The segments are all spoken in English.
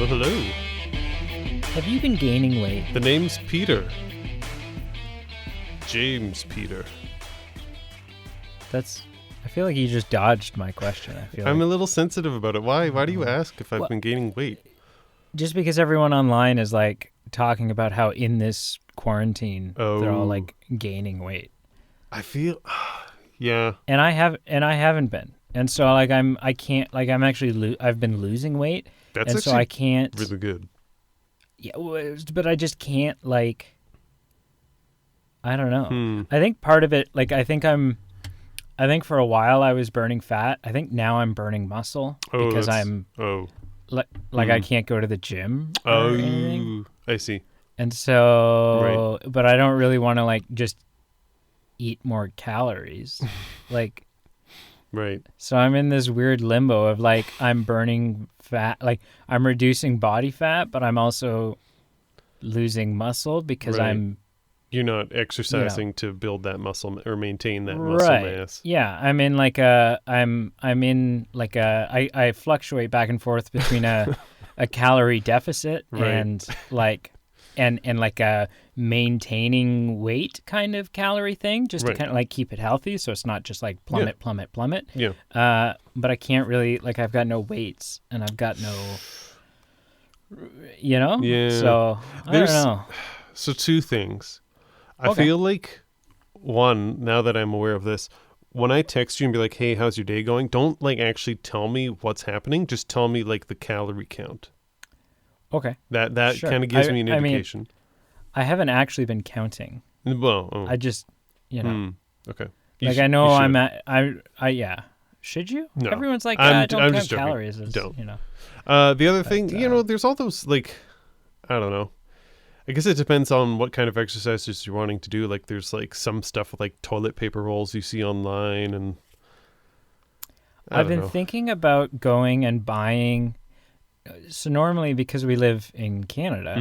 Well, hello. Have you been gaining weight? The name's Peter. James Peter. I feel like you just dodged my question. I'm a little sensitive about it. Why do you ask if I've Well, been gaining weight? Just because everyone online is like talking about how in this quarantine they're all like gaining weight. I feel yeah. And I haven't been. And so like I've been losing weight. That's and actually so I can't really good. Yeah, but I just can't I don't know. I think part of it I think for a while I was burning fat. I think now I'm burning muscle because I can't go to the gym or anything. I see. And so, but I don't really want to just eat more calories. Right. So I'm in this weird limbo of I'm burning fat, I'm reducing body fat, but I'm also losing muscle because You're not exercising to build that muscle or maintain that muscle mass. Yeah, I'm in I fluctuate back and forth between a calorie deficit and a maintaining weight kind of calorie thing, just to kind of keep it healthy, so it's not just plummet. Yeah. But I can't really I've got no weights and I've got no, Yeah. So I don't know. So two things. I feel like, one, now that I'm aware of this, when I text you and be like, hey, how's your day going? Don't actually tell me what's happening. Just tell me the calorie count. Okay. That sure. kind of gives me an indication. I mean, I haven't actually been counting. Well, I just, okay. I know I'm at, yeah. Should you? No. Everyone's like, I'm don't count just joking. calories. Don't. The other thing, there's all those, I don't know. I guess it depends on what kind of exercises you're wanting to do. There's some stuff with toilet paper rolls you see online, and I've been thinking about going and buying. So normally, because we live in Canada,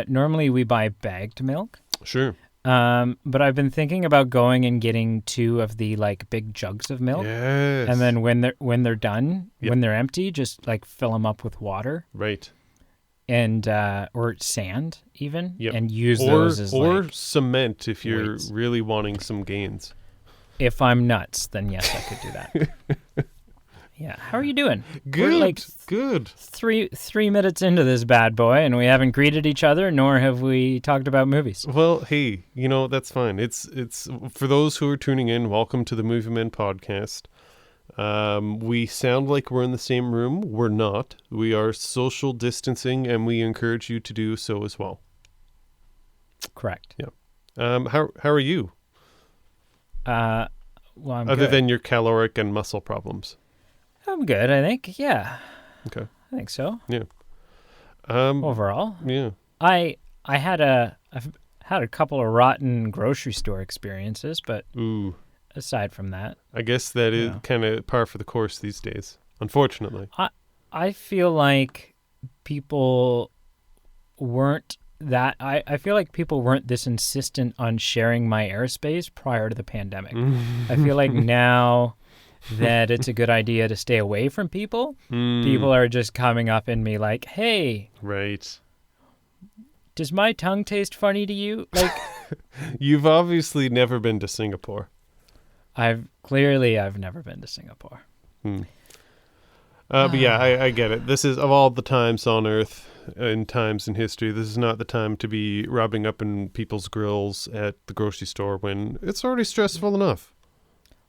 normally we buy bagged milk. Sure. But I've been thinking about going and getting 2 of the big jugs of milk. Yes. And then when they're done, when they're empty, just fill them up with water. Right. And or sand even, and use those as cement if you're weights. really wanting some gains. If I'm nuts, then yes, I could do that. Yeah. How are you doing? Good. We're good. 3 minutes into this bad boy, and we haven't greeted each other, nor have we talked about movies. Well, hey, that's fine. It's for those who are tuning in. Welcome to the Movie Men podcast. We sound like we're in the same room. We're not. We are social distancing, and we encourage you to do so as well. Correct. Yeah. How are you? Well, I'm Other good. than your caloric and muscle problems. I'm good, I think. Yeah. Okay. I think so. Yeah. Overall. Yeah. I've had a couple of rotten grocery store experiences, but aside from that, I guess that is kind of par for the course these days, unfortunately. I feel like people weren't I feel like people weren't this insistent on sharing my airspace prior to the pandemic. I feel like now that it's a good idea to stay away from people, people are just coming up in me like, hey, right, does my tongue taste funny to you? You've obviously never been to Singapore. I've never been to Singapore. But yeah, I get it. This is, of all the times on Earth and times in history, this is not the time to be rubbing up in people's grills at the grocery store when it's already stressful enough.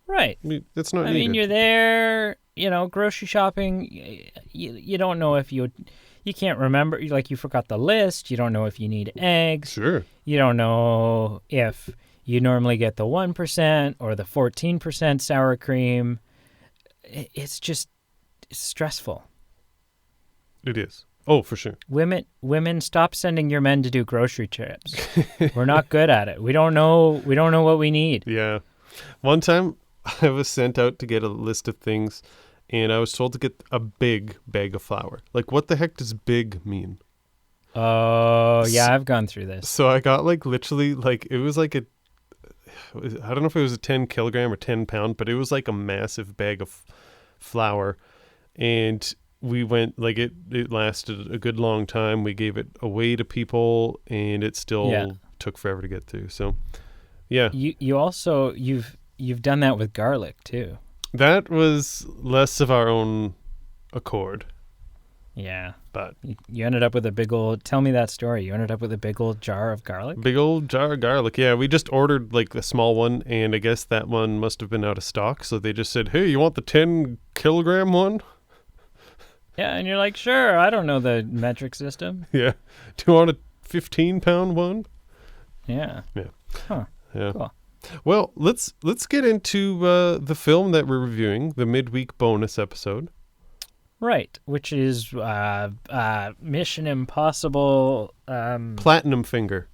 Right. It's not I needed. mean, you're there, grocery shopping. You don't know if you can't remember, you forgot the list. You don't know if you need eggs. Sure. You don't know if you normally get the 1% or the 14% sour cream. It's stressful. It is. Oh, for sure. Women, stop sending your men to do grocery trips. We're not good at it. We don't know what we need. Yeah. One time I was sent out to get a list of things, and I was told to get a big bag of flour. What the heck does big mean? Oh, yeah, I've gone through this. So I got literally it was I don't know if it was a 10 kilogram or 10 pound, but it was a massive bag of flour. And we went like it lasted a good long time. We gave it away to people, and it still took forever to get through. So, yeah. You also you've done that with garlic too. That was less of our own accord. Yeah. But you ended up with a big old. Tell me that story. You ended up with a big old jar of garlic. Big old jar of garlic. Yeah, we just ordered like the small one, and I guess that one must have been out of stock. So they just said, "Hey, you want the 10-kilogram one?" Yeah, and you're like, "Sure." I don't know the metric system. Yeah. Do you want a 15-pound one? Yeah. Yeah. Huh. Yeah. Cool. Well, let's get into the film that we're reviewing, the midweek bonus episode. Right, which is Mission Impossible. Platinum Finger.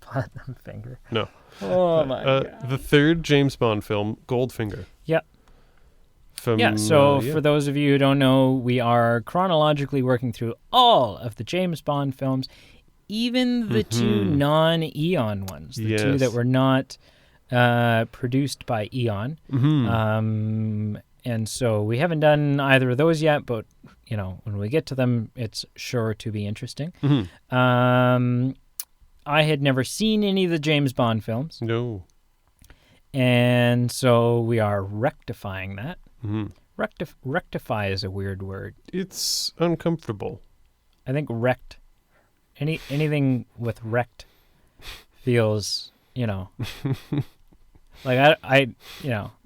Platinum Finger. No. Oh my god. The third James Bond film, Goldfinger. Yep. So for those of you who don't know, we are chronologically working through all of the James Bond films, even the two non-Eon ones, the two that were not produced by Eon. And so we haven't done either of those yet, but, when we get to them, it's sure to be interesting. I had never seen any of the James Bond films. No. And so we are rectifying that. Rectify is a weird word. It's uncomfortable. I think anything with wrecked feels, like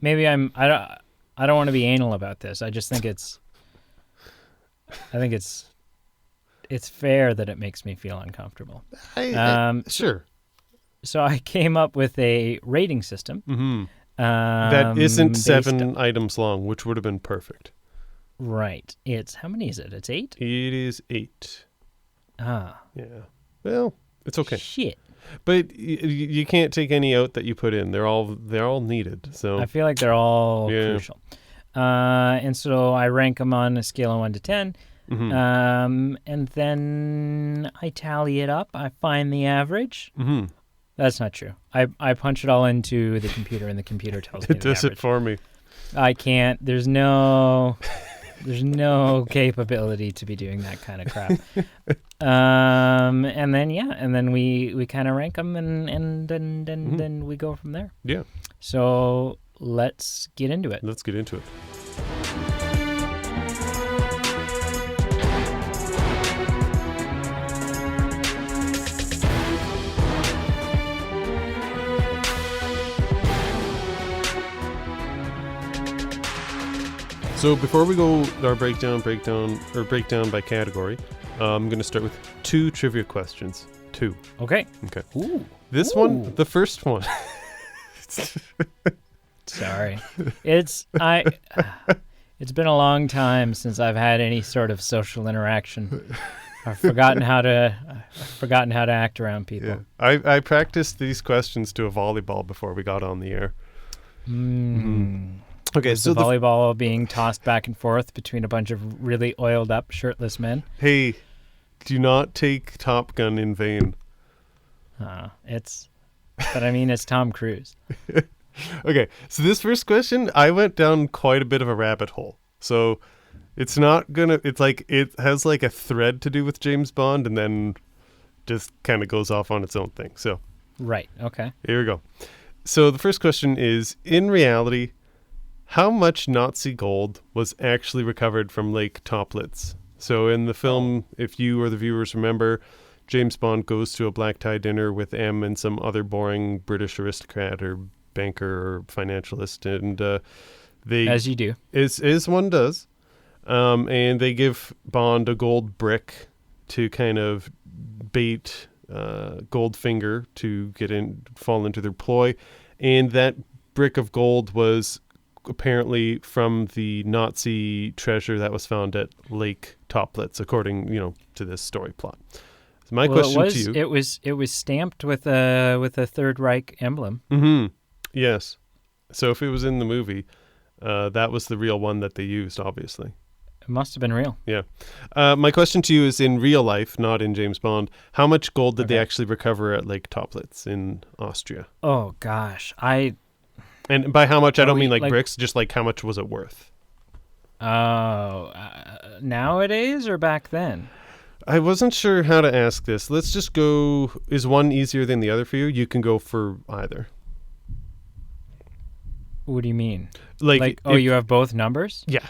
maybe I don't want to be anal about this. I just think it's fair that it makes me feel uncomfortable. Sure. So I came up with a rating system. That isn't 7 items long, which would have been perfect. Right. How many is it? It's 8? It is 8. Ah. Yeah. Well, it's okay. Shit. But you can't take any out that you put in. They're all needed. So I feel like they're all crucial. And so I rank them on a scale of 1 to 10. And then I tally it up. I find the average. That's not true. I punch it all into the computer, and the computer tells me it does it for me. I can't. There's no capability to be doing that kind of crap. And then we kind of rank them, and then we go from there. Yeah. So let's get into it. Let's get into it. So before we go our breakdown by category, I'm going to start with 2 trivia questions. 2. Okay. Ooh. This one, the first one. Sorry. It's been a long time since I've had any sort of social interaction. I've forgotten how to act around people. Yeah. I practiced these questions to a volleyball before we got on the air. Okay, so the volleyball being tossed back and forth between a bunch of really oiled up, shirtless men. Hey, do not take Top Gun in vain. It's Tom Cruise. Okay, so this first question, I went down quite a bit of a rabbit hole. So it's like it has like a thread to do with James Bond, and then just kind of goes off on its own thing. So right, okay. Here we go. So the first question is, in reality, how much Nazi gold was actually recovered from Lake Toplitz? So in the film, if you or the viewers remember, James Bond goes to a black tie dinner with M and some other boring British aristocrat or banker or financialist, and they, as you do, as one does, and they give Bond a gold brick to kind of bait Goldfinger to fall into their ploy, and that brick of gold was apparently from the Nazi treasure that was found at Lake Toplitz, according to this story plot. So my question to you: it was stamped with a Third Reich emblem. Yes. So if it was in the movie, that was the real one that they used, obviously. It must have been real. Yeah. My question to you is, in real life, not in James Bond, how much gold did they actually recover at Lake Toplitz in Austria? Oh gosh, And by how much, I don't mean like bricks, just like how much was it worth? Oh, nowadays or back then? I wasn't sure how to ask this. Let's just go. Is one easier than the other for you? You can go for either. What do you mean? Like you have both numbers? Yeah.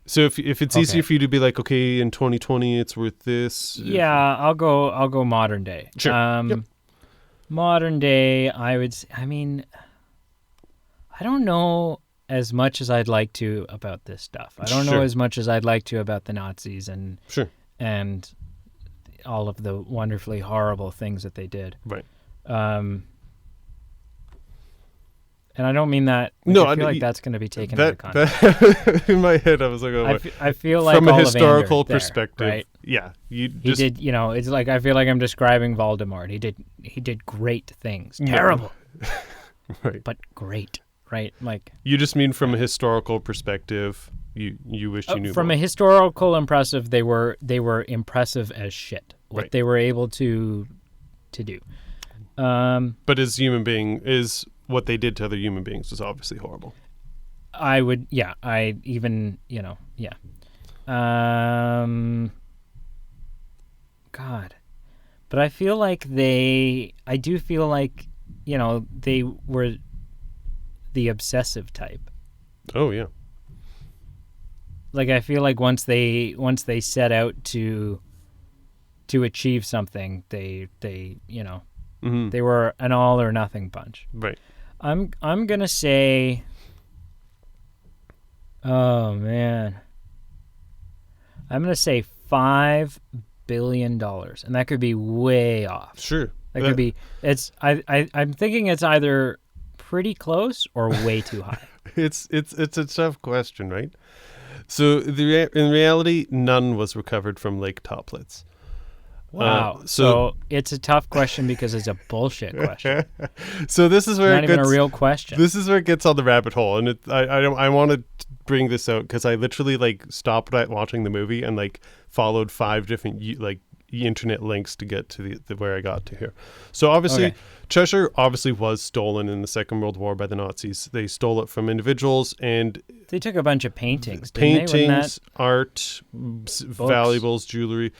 So if it's easier for you to be like, okay, in 2020 it's worth this. Yeah, I'll go modern day. Sure. Yep. Modern day, I would. I mean, I don't know as much as I'd like to about this stuff. I don't know as much as I'd like to about the Nazis and all of the wonderfully horrible things that they did. Right. And I don't mean that. No, I feel like that's going to be taken out of context. In my head, I was like, oh, I feel like from a Ollivander historical there, perspective, right? Yeah, He did. It's like I feel like I'm describing Voldemort. He did great things. Terrible, right? But great, right? Like you just mean from a historical perspective. You wish you knew from more. A historical impressive. They were impressive as shit. What they were able to do. But as human being is. What they did to other human beings was obviously horrible. I would, yeah. I even, yeah. God. But I feel like they were the obsessive type. Oh, yeah. Like, I feel like once they set out to achieve something, they they were an all or nothing bunch. Right. I'm gonna say, oh man, I'm gonna say $5 billion, and that could be way off. Sure, that could be. I'm thinking it's either pretty close or way too high. It's a tough question, right? So in reality, none was recovered from Lake Toplitz. Wow. So it's a tough question because it's a bullshit question. So this is where it's not even a real question. This is where it gets on the rabbit hole, and I want to bring this out because I literally stopped watching the movie and followed 5 different internet links to get to the where I got to here. So obviously, treasure obviously was stolen in the Second World War by the Nazis. They stole it from individuals, and they took a bunch of paintings, art, valuables, jewelry.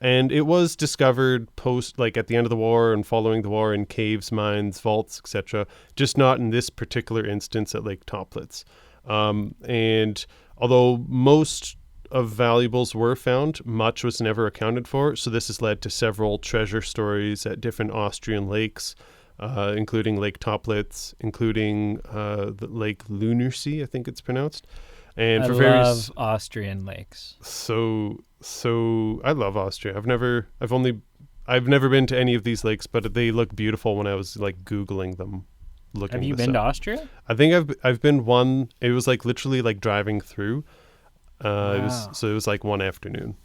And it was discovered at the end of the war and following the war in caves, mines, vaults, etc. Just not in this particular instance at Lake Toplitz. And although most of valuables were found, much was never accounted for. So this has led to several treasure stories at different Austrian lakes, including Lake Toplitz, including the Lake Lunarsee, I think it's pronounced. And I love Austrian lakes. So I love Austria. I've never been to any of these lakes, but they look beautiful when I was Googling them. Have you been to Austria? I think I've been one. It was literally driving through. Wow. It was one afternoon.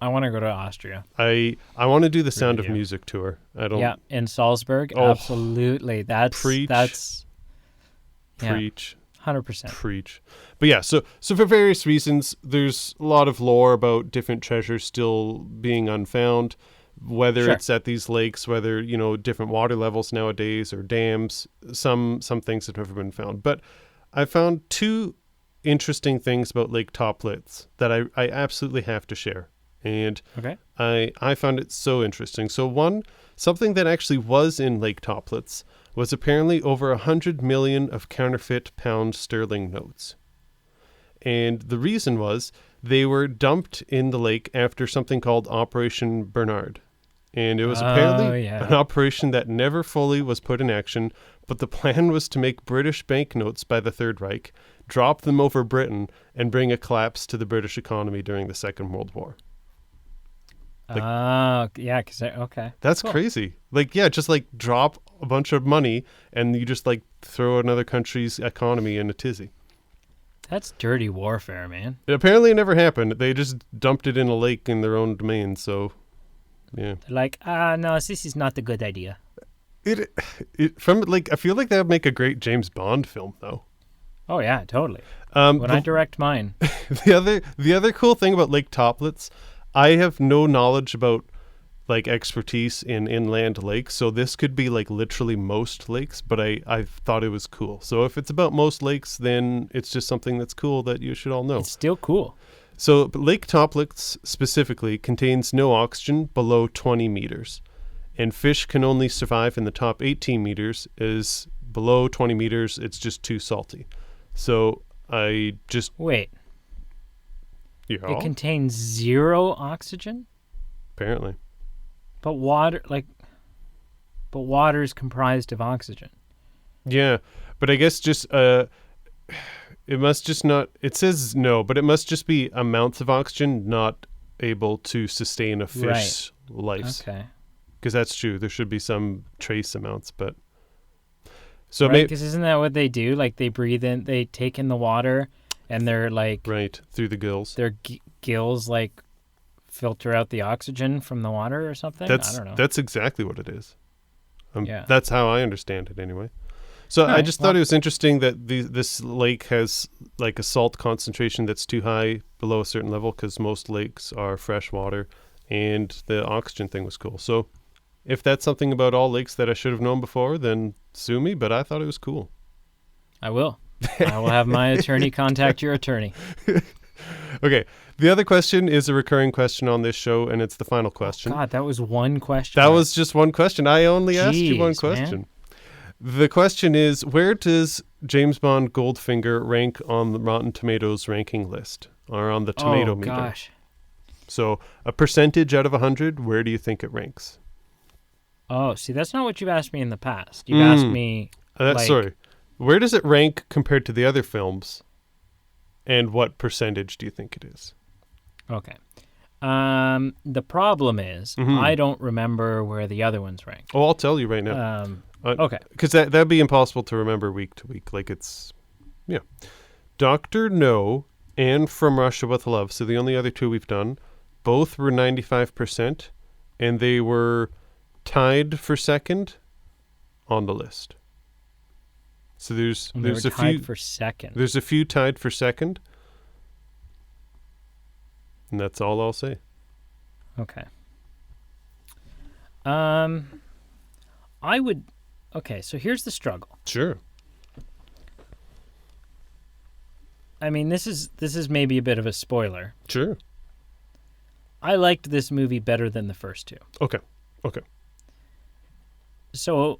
I want to go to Austria. I want to do the Sound of Music tour. Yeah, in Salzburg. Oh, absolutely. That's preach. Preach. 100%. Preach. But yeah, so for various reasons, there's a lot of lore about different treasures still being unfound, whether it's at these lakes, whether, different water levels nowadays or dams, some things have never been found. But I found 2 interesting things about Lake Toplitz that I absolutely have to share. And I found it so interesting. So one, something that actually was in Lake Toplitz was apparently over 100 million of counterfeit pound sterling notes. And the reason was they were dumped in the lake after something called Operation Bernard. And it was apparently an operation that never fully was put in action, but the plan was to make British banknotes by the Third Reich, drop them over Britain, and bring a collapse to the British economy during the Second World War. That's cool. Crazy. Just drop a bunch of money and you just throw another country's economy in a tizzy. That's dirty warfare, man. Apparently it never happened. They just dumped it in a lake in their own domain, so yeah. They're no, this is not a good idea. I feel like that would make a great James Bond film though. Oh yeah, totally. When I direct mine. The other cool thing about Lake Toplitz, I have no knowledge about expertise in inland lakes, so this could be literally most lakes, but I thought it was cool. So if it's about most lakes, then it's just something that's cool that you should all know. It's still cool. So Lake Toplitz specifically contains no oxygen below 20 meters. And fish can only survive in the top 18 meters, as below 20 meters, it's just too salty. So I just... Wait. Yeah. It contains 0 oxygen? Apparently. But water is comprised of oxygen. Yeah, but I guess just... it must just not... It says no, but it must just be amounts of oxygen not able to sustain a fish's life. Okay. Because that's true. There should be some trace amounts, but... So right, because isn't that what they do? Like, they breathe in, they take in the water, and they're like... Right, through the gills. Their gills, like, filter out the oxygen from the water or something? I don't know. That's exactly what it is. Yeah. That's how I understand it, anyway. So I just thought it was interesting that this lake has, like, a salt concentration that's too high below a certain level, because most lakes are fresh water, and the oxygen thing was cool. So... If that's something about all lakes that I should have known before, then sue me, but I thought it was cool. I will. I will have my attorney contact your attorney. Okay. The other question is a recurring question on this show, and it's the final question. Oh God, that was one question. That was just one question. I only asked you one question. Man. The question is, where does James Bond Goldfinger rank on the Rotten Tomatoes ranking list, or on the tomato meter? Oh, gosh. So a percentage out of 100, where do you think it ranks? Oh, see, that's not what you've asked me in the past. You've asked me, sorry. Where does it rank compared to the other films? And what percentage do you think it is? Okay. The problem is, I don't remember where the other ones rank. Oh, I'll tell you right now. Okay. Because that'd be impossible to remember week to week. Like, it's... Yeah. Dr. No and From Russia with Love, so the only other two we've done, both were 95%, and they were... tied for second on the list. So there's a few for second. There's a few tied for second. And that's all I'll say. Okay. Okay, so here's the struggle. Sure. I mean, this is maybe a bit of a spoiler. Sure. I liked this movie better than the first two. Okay. So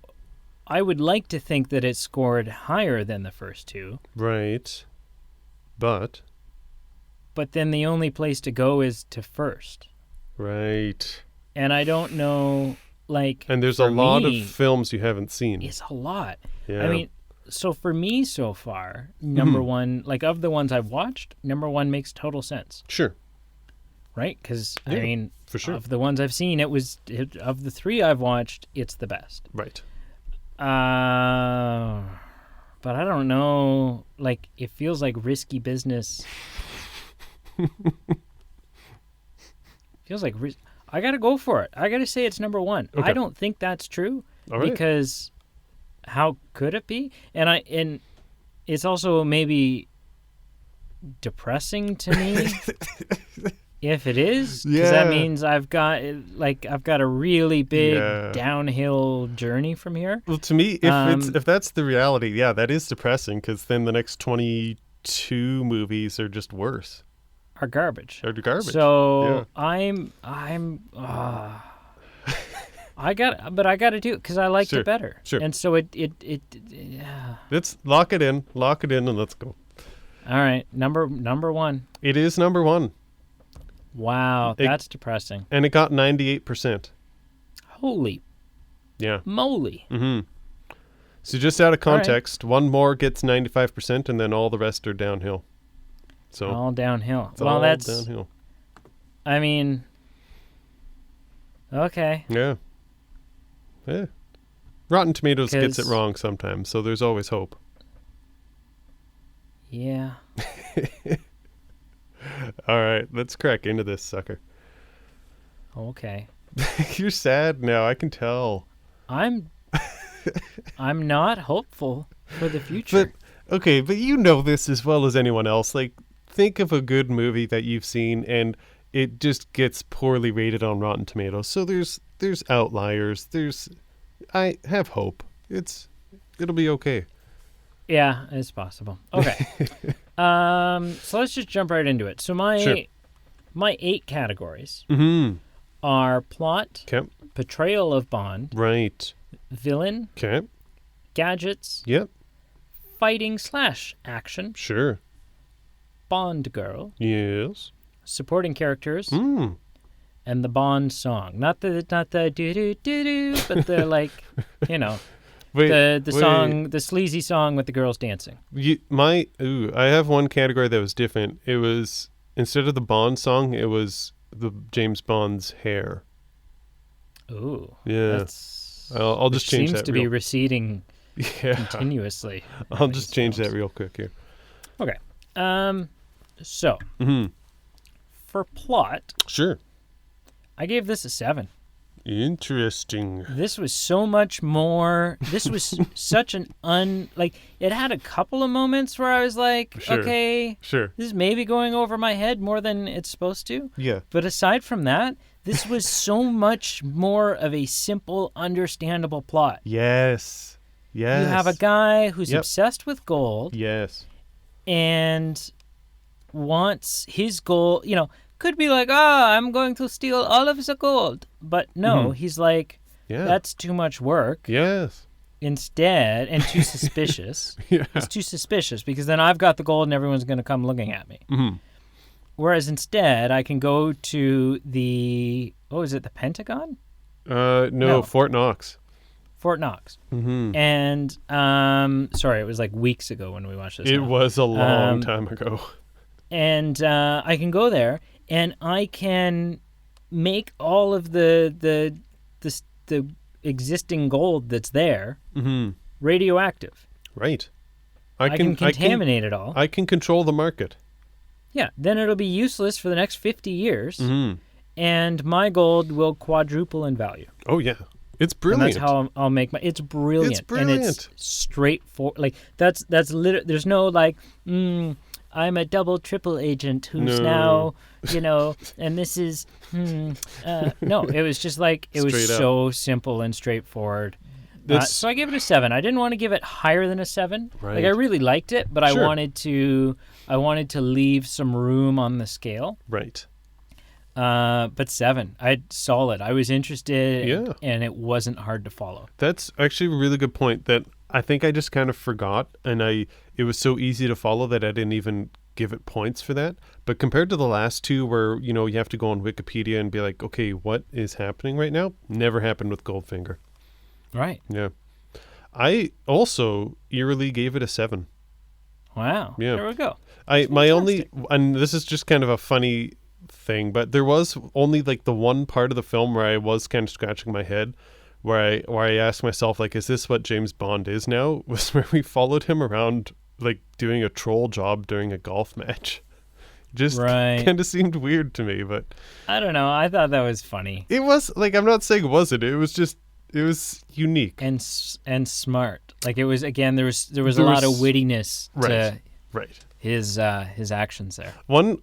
I would like to think that it scored higher than the first two. Right. But then the only place to go is to first. Right. And I don't know, like... And there's a lot of films you haven't seen. It's a lot. Yeah. I mean, so for me so far, number one, like of the ones I've watched, number one makes total sense. Sure. Right? Because, I mean, for sure. Of the ones I've seen, of the three I've watched, it's the best. Right. But I don't know. Like, it feels like risky business. Feels like I got to go for it. I got to say it's number one. Okay. I don't think that's true. All right. Because how could it be? And it's also maybe depressing to me. If it is, because that means I've got a really big downhill journey from here. Well, to me, if that's the reality, that is depressing, because then the next 22 movies are just worse. Are garbage. So I got to do it because I liked it better. Sure. And so it. Let's lock it in, and let's go. All right, number one. It is number one. Wow, that's depressing. And it got 98%. Holy moly. Mm-hmm. So just out of context, one more gets 95%, and then all the rest are downhill. So all downhill. That's downhill. I mean, okay. Yeah. Rotten Tomatoes gets it wrong sometimes, so there's always hope. Yeah. All right, let's crack into this sucker. Okay. You're sad now, I can tell. I'm not hopeful for the future. But you know this as well as anyone else. Like, think of a good movie that you've seen and it just gets poorly rated on Rotten Tomatoes. So there's outliers. I have hope. It'll be okay. Yeah, it's possible. Okay. So let's just jump right into it. So my my 8 categories Mm-hmm. are plot, Okay. portrayal of Bond, Right. villain, Okay. gadgets, Yep. fighting/action, Sure. Bond girl, Yes. supporting characters, Mm. and the Bond song. Not the do do do do, but the like, you know, Wait. the song, the sleazy song with the girls dancing. I have one category that was different. It was, instead of the Bond song, it was the James Bond's hair. Ooh, Yeah. that's I'll just which change seems that to be receding Yeah. continuously. I'll in just these change that films. real quick here. Okay. So Mm-hmm. for plot, Sure. I gave this a 7. Interesting. This was so much more. This was such an it had a couple of moments where I was like, Sure. okay, Sure. this is maybe going over my head more than it's supposed to. Yeah. But aside from that, this was so much more of a simple, understandable plot. Yes. Yes. You have a guy who's Yep. obsessed with gold Yes. and wants his gold, could be like, I'm going to steal all of the gold. But no, he's like, Yeah. that's too much work. Yes. Instead, and too suspicious. Yeah. It's too suspicious because then I've got the gold and everyone's going to come looking at me. Mm-hmm. Whereas instead, I can go to the Pentagon? No, Fort Knox. Fort Knox. Mm-hmm. And, sorry, it was like weeks ago when we watched this. It now. was a long time ago. And I can go there and I can make all of the existing gold that's there radioactive. Right. I can contaminate it all. I can control the market. Yeah, then it'll be useless for the next 50 years, Mm-hmm. and my gold will quadruple in value. Oh, yeah. It's brilliant. And that's how I'll make my. It's brilliant. It's brilliant. And it's straightforward. Like that's literally. There's no like. I'm a double triple agent who's now, and this is. No, it was just like it was Straight up. so simple and straightforward. So I gave it a 7. I didn't want to give it higher than a 7. Right. Like I really liked it, but Sure. I wanted to leave some room on the scale. Right. But 7. Solid. I was interested, Yeah. and it wasn't hard to follow. That's actually a really good point that I think I just kind of forgot, and it was so easy to follow that I didn't even give it points for that. But compared to the last two where, you have to go on Wikipedia and be like, okay, what is happening right now? Never happened with Goldfinger. Right. Yeah. I also eerily gave it a 7. Wow. Yeah. There we go. And this is just kind of a funny thing, but there was only like the one part of the film where I was kind of scratching my head, where I asked myself, like, is this what James Bond is now? Was where we followed him around like doing a troll job during a golf match. Just Right. kind of seemed weird to me, but I don't know. I thought that was funny it was like, I'm not saying it wasn't. It was unique. and smart. Like it was again. There was a lot of wittiness to Right. his actions there.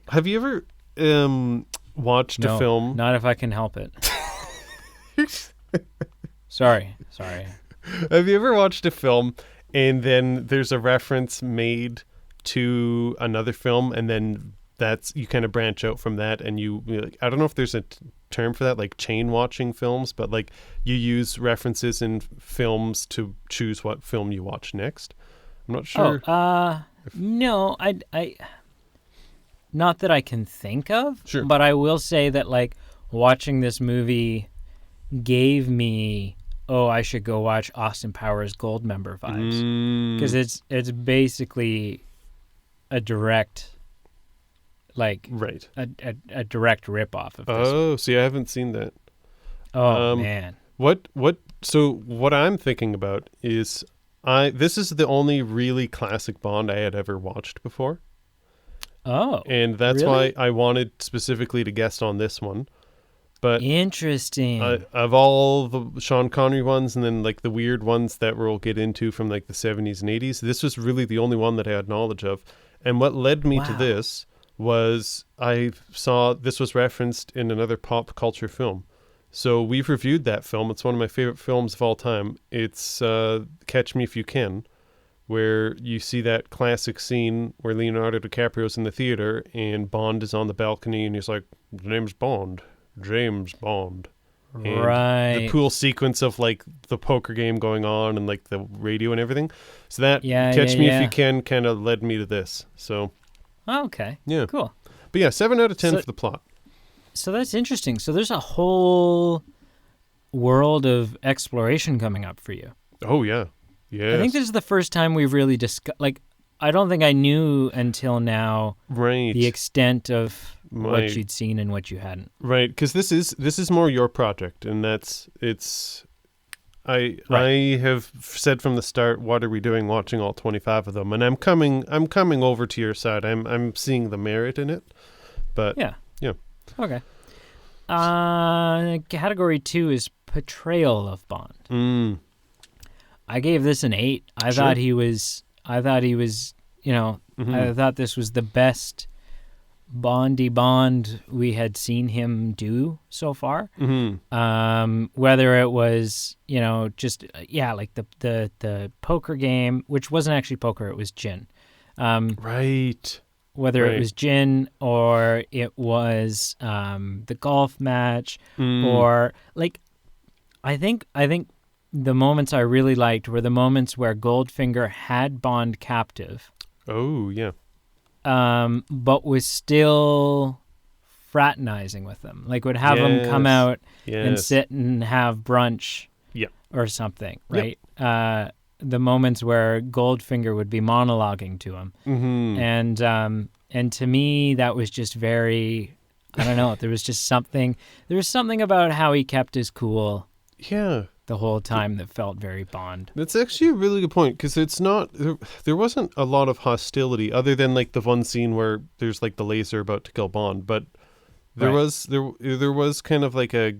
Have you ever watched a film? Not if I can help it. Sorry. Have you ever watched a film and then there's a reference made to another film, and then you kind of branch out from that, and I don't know if there's a term for that, like chain watching films, but like you use references in films to choose what film you watch next. I'm not sure. No, I not that I can think of. Sure. But I will say that like watching this movie gave me, I should go watch Austin Powers Goldmember vibes, because it's basically a direct, like right, a direct ripoff of this. Oh, see, I haven't seen that. Oh man. So what I'm thinking about is this is the only really classic Bond I had ever watched before. Oh. And that's really? why I wanted specifically to guest on this one. But interesting. Of all the Sean Connery ones and then like the weird ones that we'll get into from like the 70s and 80s, this was really the only one that I had knowledge of. And what led me to this was I saw this was referenced in another pop culture film. So we've reviewed that film. It's one of my favorite films of all time. It's Catch Me If You Can, where you see that classic scene where Leonardo DiCaprio's in the theater and Bond is on the balcony and he's like, "James Bond, James Bond." And the Right. cool sequence of like the poker game going on and like the radio and everything. So that Yeah, Catch yeah, Me If yeah. You Can kind of led me to this. So Okay. yeah. Cool. But yeah, 7 out of 10 So- for the plot. So that's interesting. So there's a whole world of exploration coming up for you. Oh yeah. Yeah. I think this is the first time we've really discussed. Like, I don't think I knew until now right. the extent of My- what you'd seen and what you hadn't. Right, because this is more your project, and I have said from the start, what are we doing watching all 25 of them? And I'm coming over to your side. I'm seeing the merit in it, but Yeah. yeah. Okay. Category 2 is portrayal of Bond. I gave this an 8. I Sure. thought he was. You know, I thought this was the best Bondy Bond we had seen him do so far. Whether it was, just like the poker game, which wasn't actually poker, it was gin. Right. Whether Right. it was gin or it was the golf match, or like, I think the moments I really liked were the moments where Goldfinger had Bond captive, Oh yeah. but was still fraternizing with them. Like, would have him come Yes. out and Yes. sit and have brunch, Yep. or something, right? The moments where Goldfinger would be monologuing to him, and to me that was just very, I don't know. There was something about how he kept his cool Yeah. the whole time that felt very Bond. That's actually a really good point, because it's not there wasn't a lot of hostility other than like the one scene where there's like the laser about to kill Bond, but there Right. was kind of like a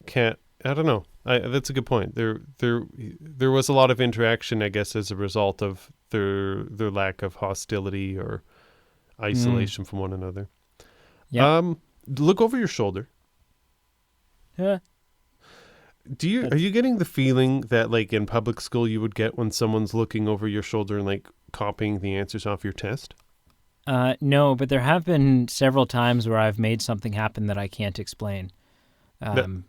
cat. I don't know. That's a good point. There was a lot of interaction, I guess, as a result of their lack of hostility or isolation from one another. Yeah. Look over your shoulder. Yeah. Are you getting the feeling that like in public school you would get when someone's looking over your shoulder and like copying the answers off your test? No, but there have been several times where I've made something happen that I can't explain.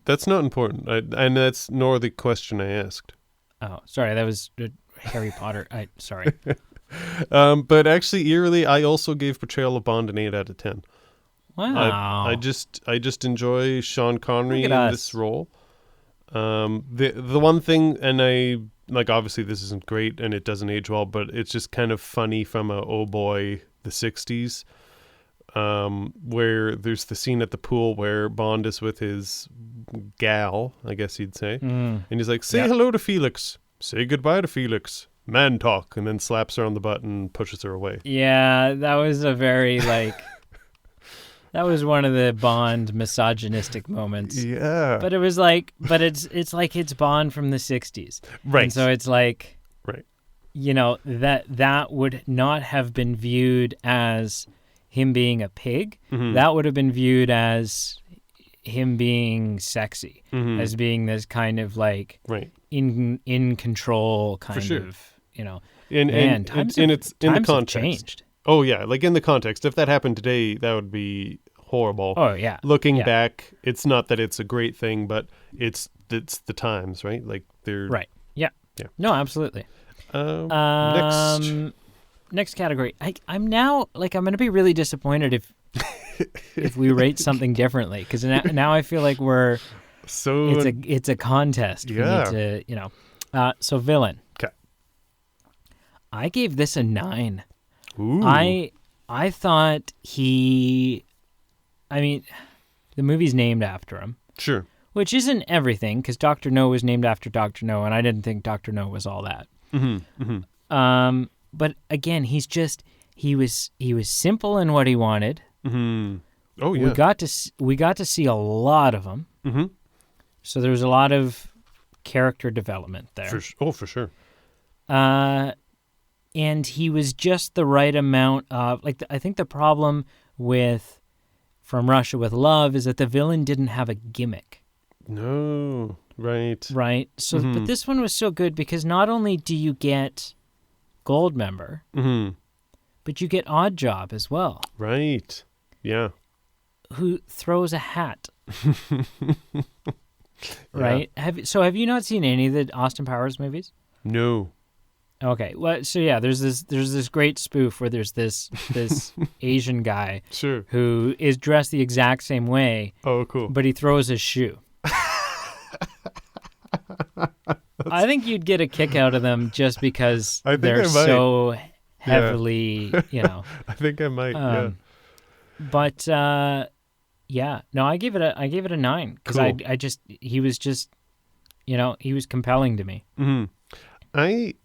That's not important, and that's nor the question I asked. Oh, sorry, that was Harry Potter. Sorry. But actually, eerily, I also gave Portrayal of Bond an 8 out of 10. Wow. I just enjoy Sean Connery Look in at this us. role. The one thing, and I like, obviously this isn't great and it doesn't age well, but it's just kind of funny from a oh boy the 60s, where there's the scene at the pool where Bond is with his gal, I guess you'd say, and he's like, say hello to Felix, say goodbye to Felix, man talk, and then slaps her on the butt and pushes her away. Yeah, that was a very that was one of the Bond misogynistic moments. Yeah. But it was like, it's like it's Bond from the 60s. Right. And so it's like, Right. That would not have been viewed as him being a pig. That would have been viewed as him being sexy, as being this kind of like Right. in control kind sure. of, And times in have the context. changed. Oh yeah, like in the context. If that happened today, that would be horrible. Oh yeah. Looking Yeah. back, it's not that it's a great thing, but it's the times, right? Like they're Right. Yeah. Yeah. No, absolutely. Next. Next category. I'm now like, I'm going to be really disappointed if we rate something differently, because now I feel like So it's a contest. Yeah. We need to, so villain. 'Kay. I gave this a 9. Ooh. I thought the movie's named after him, Sure. which isn't everything, because Dr. No was named after Dr. No, and I didn't think Dr. No was all that. But again, he was simple in what he wanted. Oh yeah. We got to see a lot of him. So there was a lot of character development there. For sure. And he was just the right amount of, like, I think the problem with From Russia with Love is that the villain didn't have a gimmick. No. Right. Right? So, but this one was so good because not only do you get Gold member, Mm-hmm. but you get Odd Job as well, Right. Yeah. who throws a hat. Yeah. Right? Have you not seen any of the Austin Powers movies? No. Okay. Well, so yeah, there's this great spoof where there's this Asian guy Sure. who is dressed the exact same way, Oh, cool. but he throws his shoe. I think you'd get a kick out of them just because I think they're I might. so heavily, I think I might. But yeah, no, I gave it a 9 because Cool. he was just, he was compelling to me.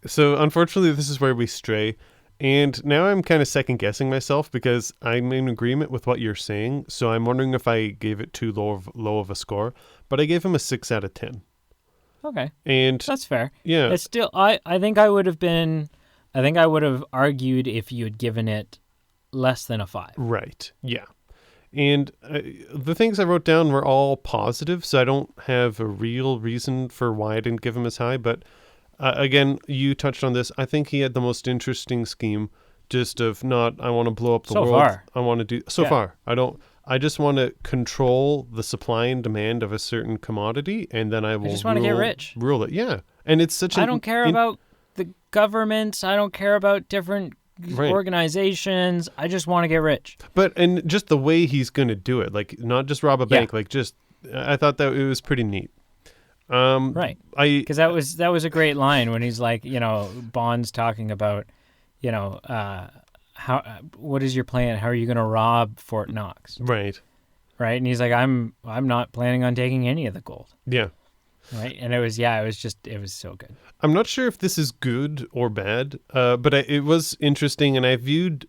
So unfortunately, this is where we stray. And now I'm kind of second guessing myself because I'm in agreement with what you're saying. So I'm wondering if I gave it too low of a score. But I gave him a 6 out of 10. Okay, And that's fair. yeah, It's still, I think I would have argued if you had given it less than a 5. right. Yeah. And the things I wrote down were all positive. So I don't have a real reason for why I didn't give him as high. But again, you touched on this. I think he had the most interesting scheme just of not, I want to blow up the So world. far. I want to do, so Yeah. far. I just want to control the supply and demand of a certain commodity, and then I will just want to get rich. Rule it, yeah. And it's such I don't care about the governments. I don't care about different Right. organizations. I just want to get rich. and just the way he's going to do it, like not just rob a bank, like just, I thought that it was pretty neat. Right. I Because that was a great line when he's like, Bond's talking about, what is your plan? How are you going to rob Fort Knox? right, Right. And he's like, I'm not planning on taking any of the gold. yeah. Right. And it was so good. I'm not sure if this is good or bad, but it was interesting, and I viewed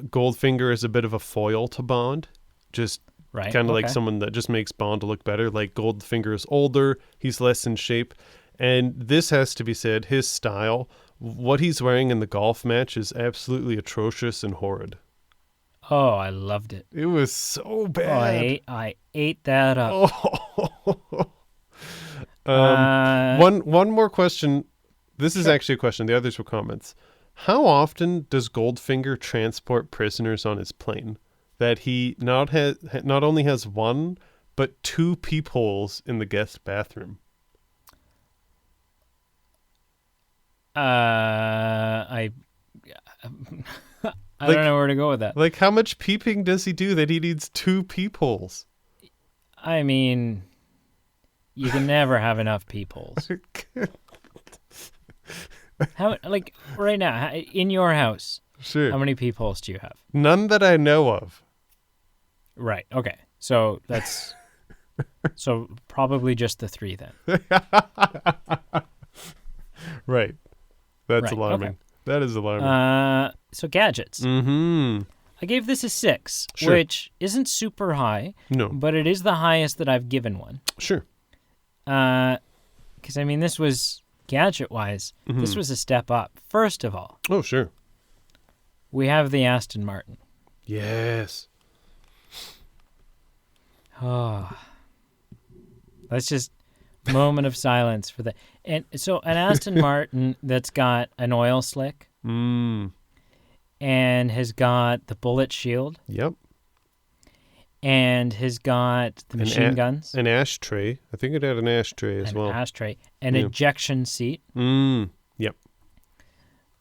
Goldfinger as a bit of a foil to Bond, just Right. kind of like okay. someone that just makes Bond look better. Like Goldfinger is older, he's less in shape, and this has to be said, his style, what he's wearing in the golf match is absolutely atrocious and horrid. Oh, I loved it. It was so Oh, bad. I ate that up. Oh. One more question. This is actually a question. The others were comments. How often does Goldfinger transport prisoners on his plane? That he not only has one, but 2 peepholes in the guest bathroom. I don't know where to go with that. Like, how much peeping does he do that he needs 2 peepholes? I mean, you can never have enough peepholes. How, like, right now, in your house, Sure. how many peepholes do you have? None that I know of. Right. Okay. So that's so probably just the 3 then. Right. That's Right, alarming. okay. That is alarming. So gadgets. Mm-hmm. I gave this a 6, Sure. which isn't super high, No. but it is the highest that I've given one. Sure. Because I mean, this was gadget-wise, this was a step up. First of all, Oh, sure. we have the Aston Martin. Yes. Oh, let's just moment of silence for that. And so an Aston Martin that's got an oil slick Mm. and has got the bullet shield Yep. and has got the machine guns, An ashtray. I think it had an ashtray as an well. ashtray, an Yeah. ejection seat, Yep.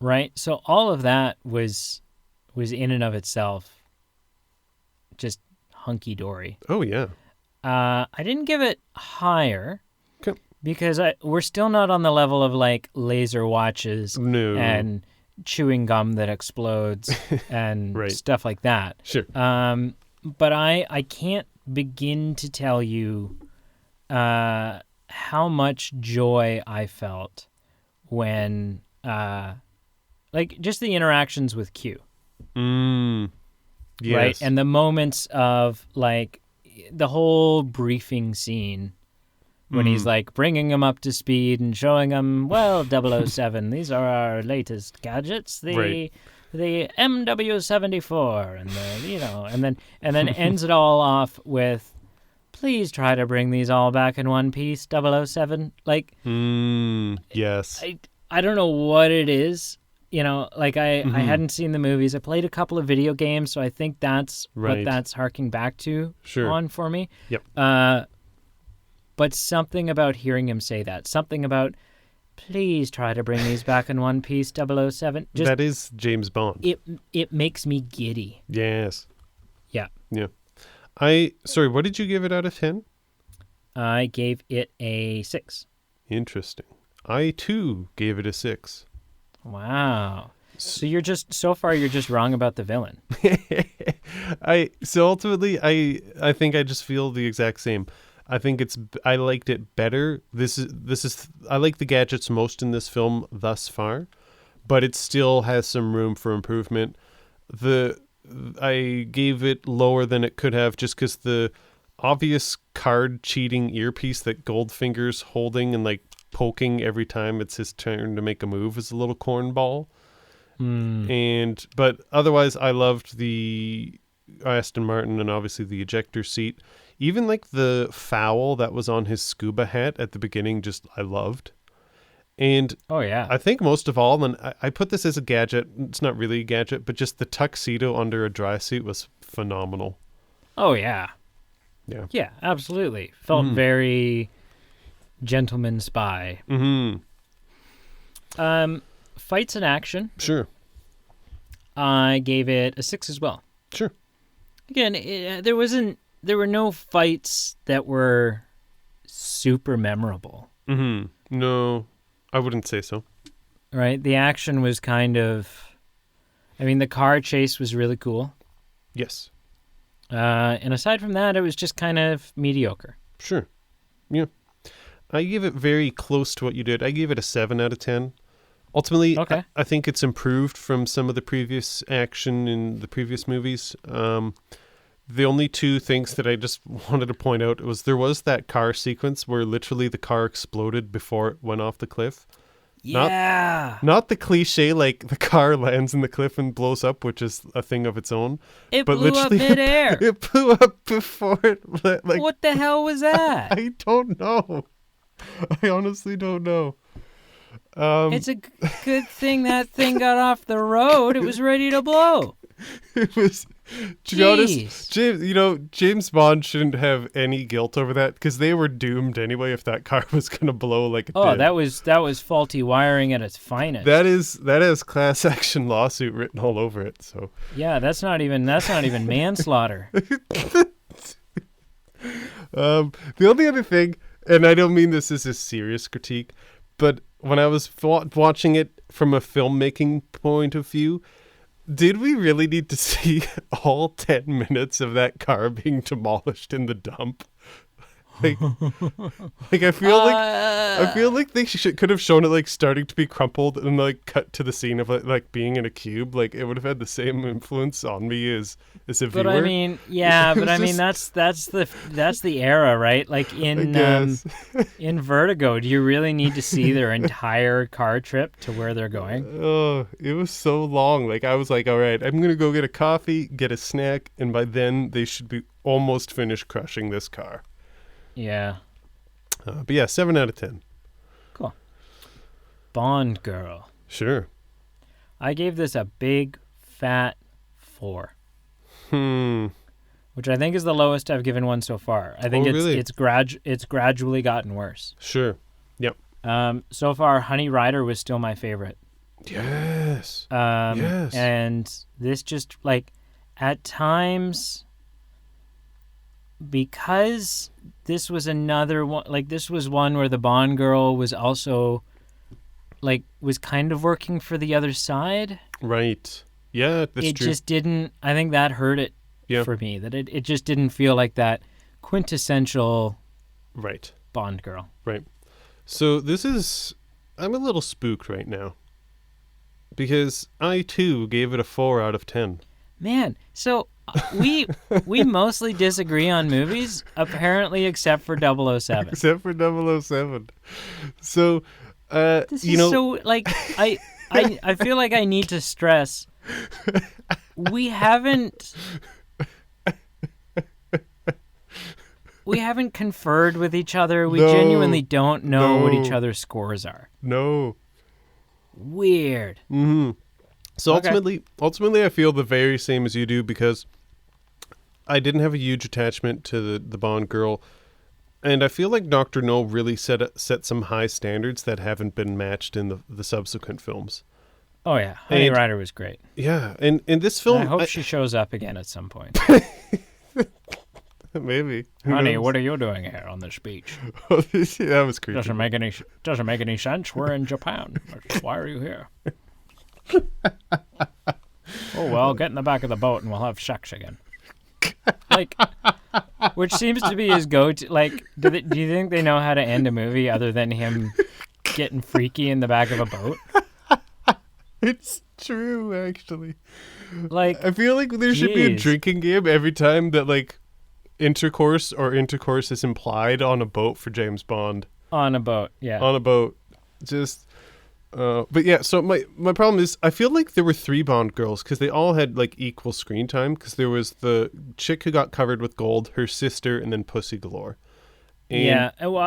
right? So all of that was in and of itself just hunky-dory. Oh, yeah. I didn't give it higher 'Kay. because we're still not on the level of like laser watches No. and chewing gum that explodes and Right. stuff like that. Sure. But I can't begin to tell you how much joy I felt when like just the interactions with Q. Yes. Right? And the moments of like the whole briefing scene when he's like bringing him up to speed and showing him, well, 007, these are our latest gadgets, the MW74 and the, and then ends it all off with, please try to bring these all back in one piece, 007. Like, Yes. I don't know what it is like I hadn't seen the movies. I played a couple of video games, so I think that's what Right. that's harking back to Sure. on for me. Yep. But something about hearing him say that, something about, please try to bring these back in one piece, 007. Just That is James Bond. it makes me giddy. Yes. Yeah. Yeah. Sorry, what did you give it out of 10? I gave it a 6. Interesting. I too gave it a 6. Wow. So you're just wrong about the villain. So ultimately I think I just feel the exact same. I think I liked it better. This is I like the gadgets most in this film thus far, but it still has some room for improvement. I gave it lower than it could have just because the obvious card cheating earpiece that Goldfinger's holding and like poking every time it's his turn to make a move is a little cornball. But otherwise I loved the Aston Martin and obviously the ejector seat. Even like the foul that was on his scuba hat at the beginning, just I loved. And Oh yeah. I think most of all, and I put this as a gadget, it's not really a gadget, but just the tuxedo under a dry suit was phenomenal. Oh yeah. Yeah. Yeah, absolutely. Felt very gentleman spy. Fights and action. Sure. I gave it a 6 as well. Sure. Again, there were no fights that were super memorable. No, I wouldn't say so. Right? The action was the car chase was really cool. Yes. And aside from that, it was just kind of mediocre. Sure. Yeah. I give it very close to what you did. I gave it a 7 out of 10. Ultimately, Okay. I think it's improved from some of the previous action in the previous movies. The only two things that I just wanted to point out was there was that car sequence where literally the car exploded before it went off the cliff. Yeah. Not the cliche, like the car lands in the cliff and blows up, which is a thing of its own. It but blew up literally midair. It blew up before it, like, What the hell was that? I don't know. I honestly don't know. It's a good thing that thing got off the road. It was ready to blow. It was, to be honest, James Bond shouldn't have any guilt over that because they were doomed anyway if that car was going to blow like it did. that was faulty wiring at its finest. That has class action lawsuit written all over it. So yeah, that's not even manslaughter. The only other thing, and I don't mean this as a serious critique, but when I was watching it from a filmmaking point of view, did we really need to see all 10 minutes of that car being demolished in the dump? Like I feel like they could have shown it like starting to be crumpled and like cut to the scene of it like being in a cube. Like it would have had the same influence on me as a viewer. But I mean, yeah, but I mean that's the era, right? Like in Vertigo, do you really need to see their entire car trip to where they're going? Oh, it was so long. Like I was like, all right, I'm gonna go get a coffee, get a snack, and by then they should be almost finished crushing this car. Yeah. But yeah, 7 out of 10. Cool. Bond Girl. Sure. I gave this a big fat 4. Which I think is the lowest I've given one so far. I think it's gradually gotten worse. Sure. Yep. So far, Honey Rider was still my favorite. Yes. Yes. And this just like at times, because this was another one, like this was one where the Bond girl was also like was kind of working for the other side. Right. Yeah, that's true. It just didn't, I think that hurt it for me, that it just didn't feel like that quintessential right Bond girl. Right. So I'm a little spooked right now because I too gave it a 4 out of 10. Man, so we mostly disagree on movies, apparently, except for 007. Except for 007. So, this is so like I feel like I need to stress we haven't conferred with each other. We genuinely don't know what each other's scores are. No. Weird. Mm-hmm. So Okay. ultimately, I feel the very same as you do because I didn't have a huge attachment to the Bond girl, and I feel like Doctor No really set some high standards that haven't been matched in the subsequent films. Oh yeah, Honey And Rider was great. yeah, and in this And I film, hope she shows up again at some point. maybe who Honey, knows? what are you doing here on this beach? That was creepy. Doesn't make any sense. We're in Japan. Why are you here? Oh well, get in the back of the boat and we'll have sex again. Like, which seems to be his go-to. Like, do you think they know how to end a movie other than him getting freaky in the back of a boat? It's true, actually. Like, I feel like there should be a jeez. drinking game every time that like intercourse is implied on a boat for James Bond. On a boat, yeah. On a boat, just. But yeah, so my problem is I feel like there were 3 Bond girls because they all had like equal screen time because there was the chick who got covered with gold, her sister, and then Pussy Galore. And Yeah, well,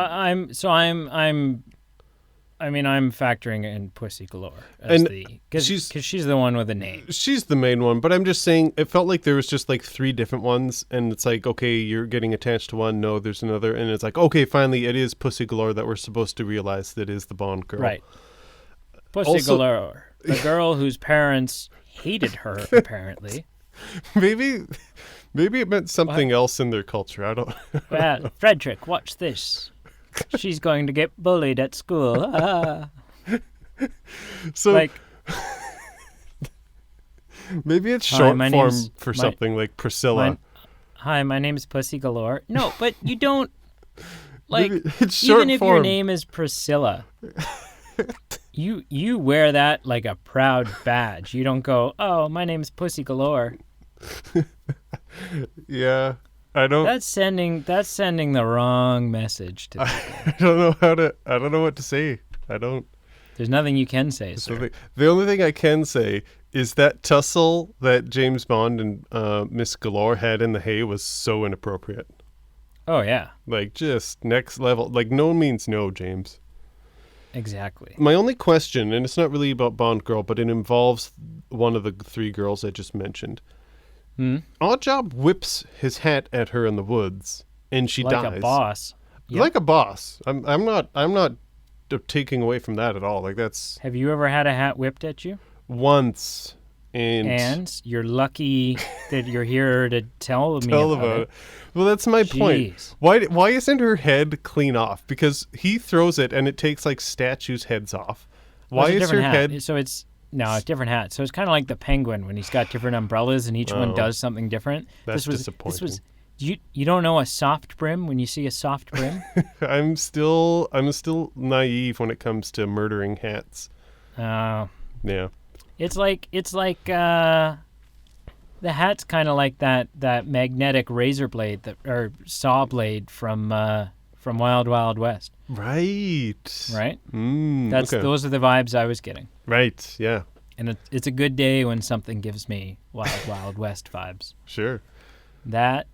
I'm factoring in Pussy Galore as And because she's the one with the name. she's the main one, but I'm just saying it felt like there was just like 3 different ones, and it's like, okay, you're getting attached to one, no, there's another, and it's like, okay, finally it is Pussy Galore that we're supposed to realize that is the Bond girl. Right. Pussy Also- Galore, the girl whose parents hated her, apparently. Maybe it meant something else in their culture. I don't. Well, Frederick, watch this. She's going to get bullied at school. Ah. So Like, maybe it's Hi, short my form name's- for my- something like Priscilla. hi, my name's Pussy Galore. No, but you don't, like, Maybe it's short even if form. your name is Priscilla, you wear that like a proud badge. You don't go, oh, my name's Pussy Galore. Yeah, I don't. That's sending the wrong message to people. I don't know what to say. I don't. There's nothing you can say, sir. The only thing I can say is that tussle that James Bond and Miss Galore had in the hay was so inappropriate. Oh yeah, Like just next level. Like no means no, James. exactly. My only question, and it's not really about Bond girl, but it involves one of the 3 girls I just mentioned. Oddjob whips his hat at her in the woods, and she Like dies. a boss. Yep. Like a boss. I'm not taking away from that at all. Like that's Have you ever had a hat whipped at you? once, and You're lucky that you're here to tell me tell about about it. it. Well, that's my point. Jeez. Why isn't her head clean off? Because he throws it and it takes like statues' heads off. Why It's a is her different hat. head? So it's a different hat. So it's kind of like the penguin when he's got different umbrellas and each one Oh. does something different. That's This disappointing. was you don't know a soft brim when you see a soft brim? I'm still naive when it comes to murdering hats. Uh, Yeah. it's like the hat's kind of like that magnetic razor blade or saw blade from Wild Wild West, Right. right? Okay. Those are the vibes I was getting. Right. Yeah. And it's a good day when something gives me Wild Wild West vibes. Sure. That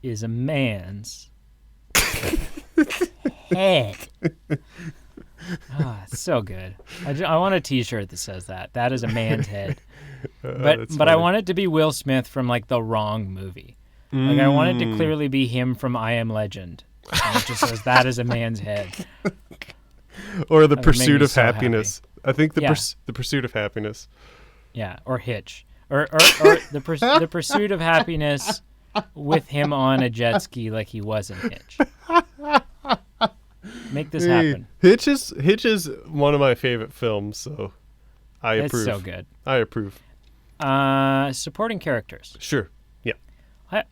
is a man's head. It's so good. I want a T-shirt that says that. That is a man's head. But That's I funny. want it to be Will Smith from like the wrong movie. Like I want it to clearly be him from I Am Legend. And it just says that is a man's head. Or the That would make pursuit me of so happiness. I think the Yeah. the pursuit of happiness. Yeah, or Hitch. Or the pursuit of happiness with him on a jet ski like he was in Hitch. Make this happen. Hitch is one of my favorite films, so I It's approve. so good. I approve. Supporting characters. Sure. Yeah.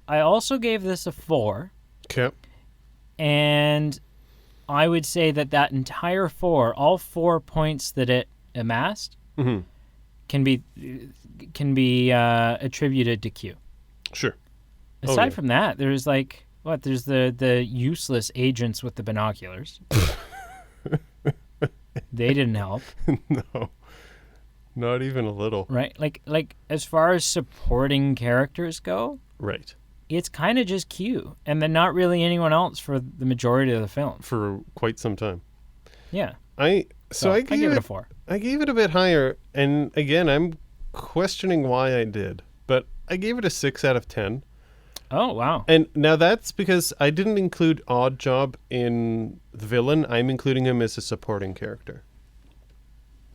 I also gave this a 4, Okay. and I would say that entire 4, all 4 points that it amassed, Mm-hmm. can be attributed to Q. Sure. Aside yeah. from that, there's like there's the useless agents with the binoculars. They didn't help, No. Not even a little. right? Like as far as supporting characters go, Right. it's kind of just Q, and then not really anyone else for the majority of the film. For quite some time. Yeah. I So I gave give it it a 4. I gave it a bit higher, and again, I'm questioning why I did, but I gave it a 6 out of 10. Oh, wow. And now that's because I didn't include Odd Job in the villain. I'm including him as a supporting character.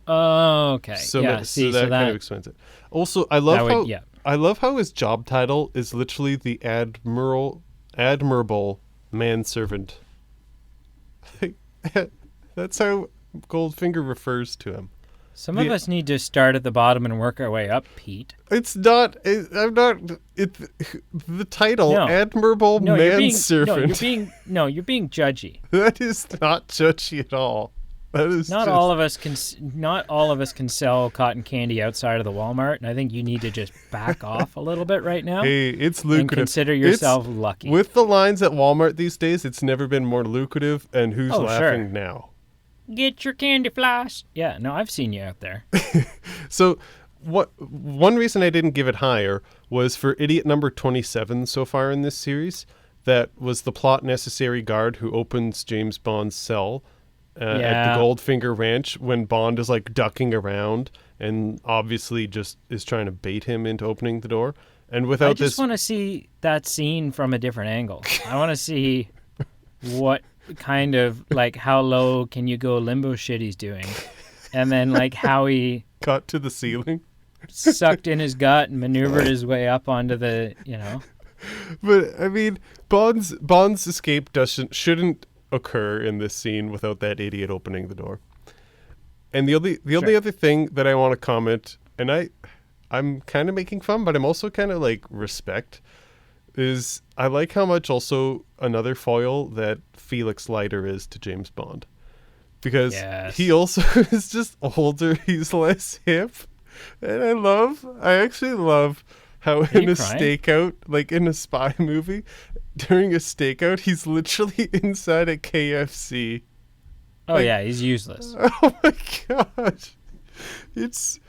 Oh, okay. So, Yeah, so that kind of explains it. Also, I love how his job title is literally the admirable manservant. That's how Goldfinger refers to him. Some of us need to start at the bottom and work our way up, Pete. It's not. I'm not. The title, No. Admirable Manservant. You're being judgy. That is not judgy at all. That is Not all of us can sell cotton candy outside of the Walmart, and I think you need to just back off a little bit right now. Hey, it's lucrative. And consider yourself lucky. With the lines at Walmart these days, it's never been more lucrative. And who's laughing now? Get your candy floss. Yeah, no, I've seen you out there. So, one reason I didn't give it higher was for idiot number 27 so far in this series. That was the plot necessary guard who opens James Bond's cell at the Goldfinger Ranch when Bond is like ducking around and obviously just is trying to bait him into opening the door. And without I just want to see that scene from a different angle. I want to see what kind of, like, how low can you go limbo shit he's doing, and then like how he got to the ceiling, sucked in his gut and maneuvered his way up onto the, But I mean, Bond's escape shouldn't occur in this scene without that idiot opening the door. And the only other thing that I want to comment, and I'm kind of making fun, but I'm also kind of like respect, is I like how much also another foil that Felix Leiter is to James Bond. Because he also is just older, he's less hip. And I actually love how in a stakeout, like in a spy movie, during a stakeout, he's literally inside a KFC. Oh, like, he's useless. Oh my gosh. He's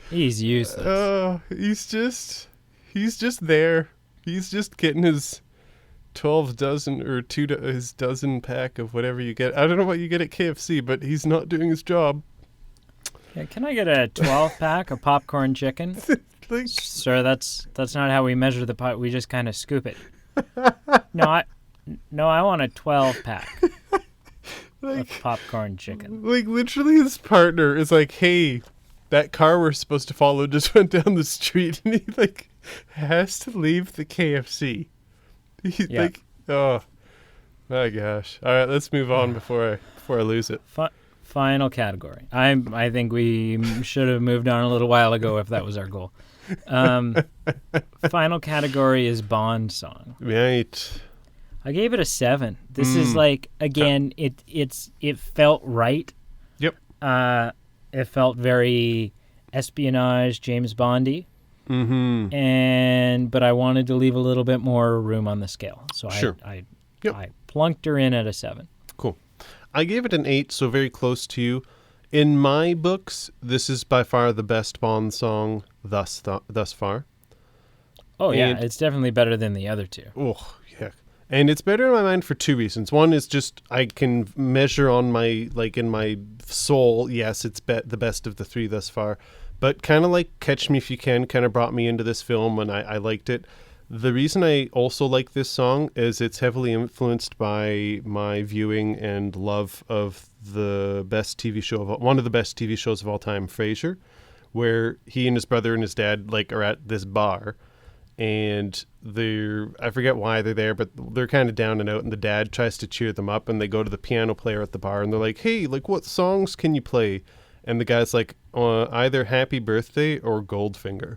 useless. He's just there. He's just getting his 12 dozen or his dozen pack of whatever you get. I don't know what you get at KFC, but he's not doing his job. Yeah, can I get a 12 pack of popcorn chicken? Sir, that's not how we measure the pot. We just kind of scoop it. No, I want a 12 pack of popcorn chicken. Like literally, his partner is like, "Hey, that car we're supposed to follow just went down the street," and he like has to leave the KFC. Oh my gosh! All right, let's move on before I lose it. Final category. I think we should have moved on a little while ago if that was our goal. Final category is Bond song. Right. I gave it a 7. This is like, again, it felt right. Yep. It felt very espionage, James Bondy. Mm-hmm. But I wanted to leave a little bit more room on the scale, so I plunked her in at a 7. Cool. I gave it an 8, so very close to you. In my books, this is by far the best Bond song thus far. Oh, yeah, it's definitely better than the other two. Oh, yeah. And it's better in my mind for 2 reasons. One is just I can measure on my, like in my soul, yes, it's the best of the 3 thus far. But kind of like Catch Me If You Can kind of brought me into this film and I liked it. The reason I also like this song is it's heavily influenced by my viewing and love of the best TV show one of the best TV shows of all time, Frasier, where he and his brother and his dad like are at this bar, and I forget why they're there, but they're kind of down and out, and the dad tries to cheer them up, and they go to the piano player at the bar, and they're like, "Hey, like what songs can you play?" And the guy's like, "Either Happy Birthday or Goldfinger."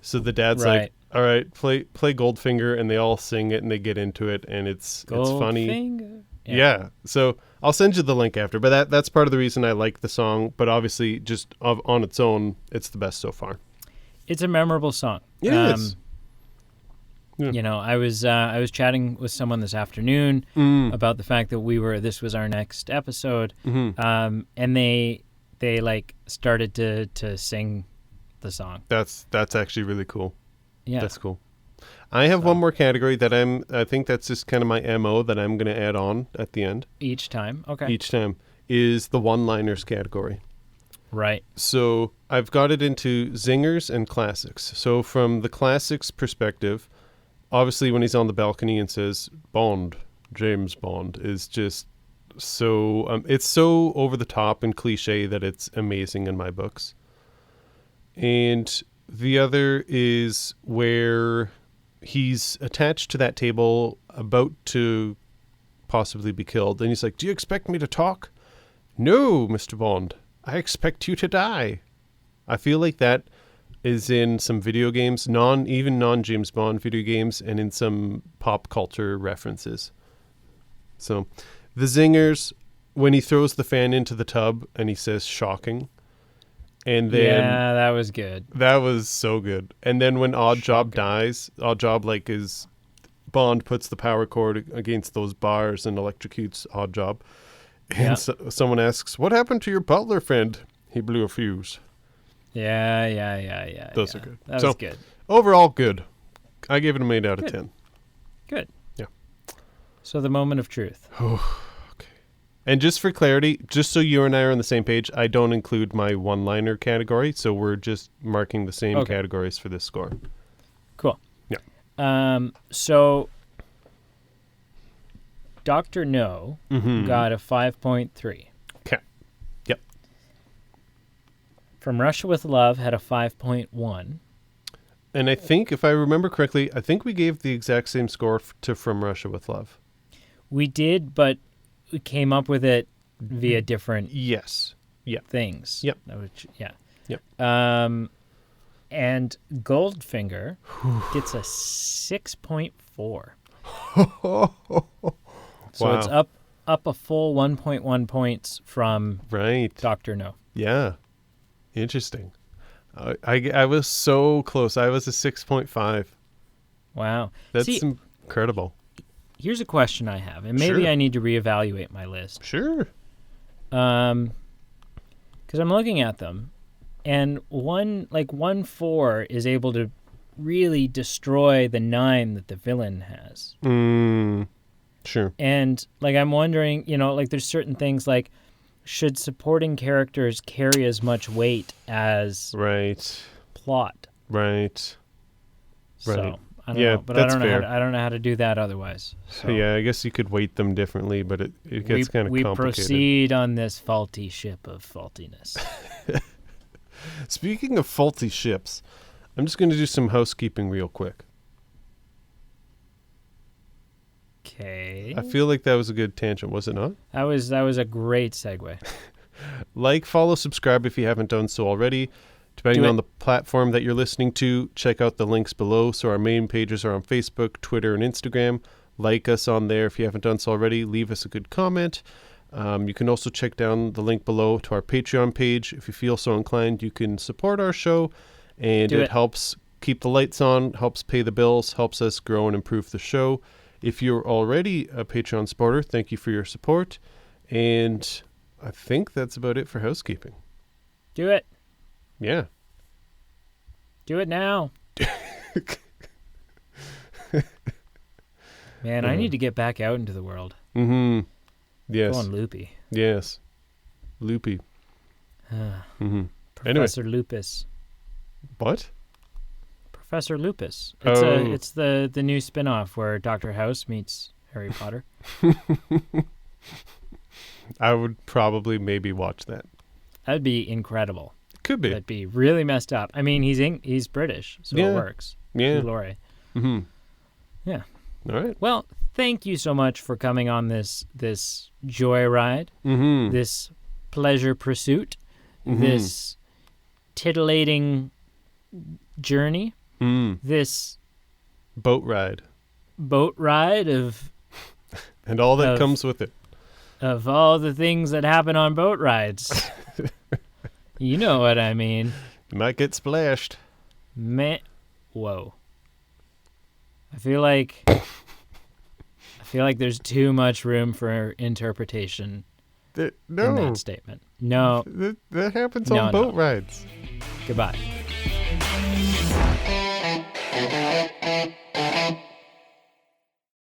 So the dad's like, "All right, play Goldfinger," and they all sing it and they get into it, and it's funny. Yeah. So I'll send you the link after, but that's part of the reason I like the song. But obviously, just on its own, it's the best so far. It's a memorable song. It is. Yeah. You know, I was chatting with someone this afternoon about the fact that this was our next episode, and they like started to sing the song. That's actually really cool. Yeah, that's cool. I have one more category that I think that's just kind of my MO that I'm going to add on at the end. Each time, okay. Each time is the one-liners category. Right. So I've got it into zingers and classics. So from the classics perspective, obviously when he's on the balcony and says Bond, James Bond, is just so it's so over the top and cliche that it's amazing in my books. And the other is where he's attached to that table about to possibly be killed, and he's like, "Do you expect me to talk?" "No, Mr. Bond, I expect you to die." I feel like that is in some video games, non-James Bond video games, and in some pop culture references. So the zingers, when he throws the fan into the tub and he says shocking. And then yeah, that was good. That was so good. And then when Oddjob dies, Oddjob is Bond puts the power cord against those bars and electrocutes Oddjob. And someone asks, "What happened to your butler friend?" "He blew a fuse." Yeah. Those are good. That was good. Overall, good. I gave it an 8 out of 10. Good. Yeah. So the moment of truth. Okay. And just for clarity, just so you and I are on the same page, I don't include my one-liner category, so we're just marking the same categories for this score. Cool. Yeah. So Dr. No got a 5.3. Okay. Yep. From Russia with Love had a 5.1. And I think, if I remember correctly, I think we gave the exact same score to From Russia with Love. We did, but we came up with it via different things. Yep. Yep. And Goldfinger gets a 6.4. So it's up a full 1.1 points from Dr. No. Yeah. Interesting. I was so close. I was a 6.5. Wow. That's incredible. Here's a question I have, and maybe I need to reevaluate my list. Sure. Because I'm looking at them, and 1-4 is able to really destroy the 9 that the villain has. Sure. And I'm wondering, there's certain things like, should supporting characters carry as much weight as plot? Right. So I don't know, but I don't know how to do that otherwise. So yeah, I guess you could weight them differently, but it gets kind of complicated. We proceed on this faulty ship of faultiness. Speaking of faulty ships, I'm just going to do some housekeeping real quick. Okay. I feel like that was a good tangent, was it not? That was a great segue. Follow, subscribe if you haven't done so already. Depending on the platform that you're listening to, check out the links below. So our main pages are on Facebook, Twitter, and Instagram. Like us on there if you haven't done so already. Leave us a good comment. You can also check down the link below to our Patreon page. If you feel so inclined, you can support our show, and it helps keep the lights on, helps pay the bills, helps us grow and improve the show. If you're already a Patreon supporter, thank you for your support. And I think that's about it for housekeeping. Do it. Yeah. Do it now. Man, I need to get back out into the world. Mm-hmm. Yes. Go on loopy. Yes. Loopy. Professor Lupus. What? Professor Lupus. It's the new spin-off where Dr. House meets Harry Potter. I would probably maybe watch that. That'd be incredible. Could be. That'd be really messed up. I mean, he's British, so it works. Yeah. Glory. Mm-hmm. Yeah. All right. Well, thank you so much for coming on this joyride, this pleasure pursuit, this titillating journey, this boat ride of and all that comes with it. Of all the things that happen on boat rides. You know what I mean. You might get splashed. Whoa. I feel like there's too much room for interpretation in that statement. No. That happens on boat rides. Goodbye.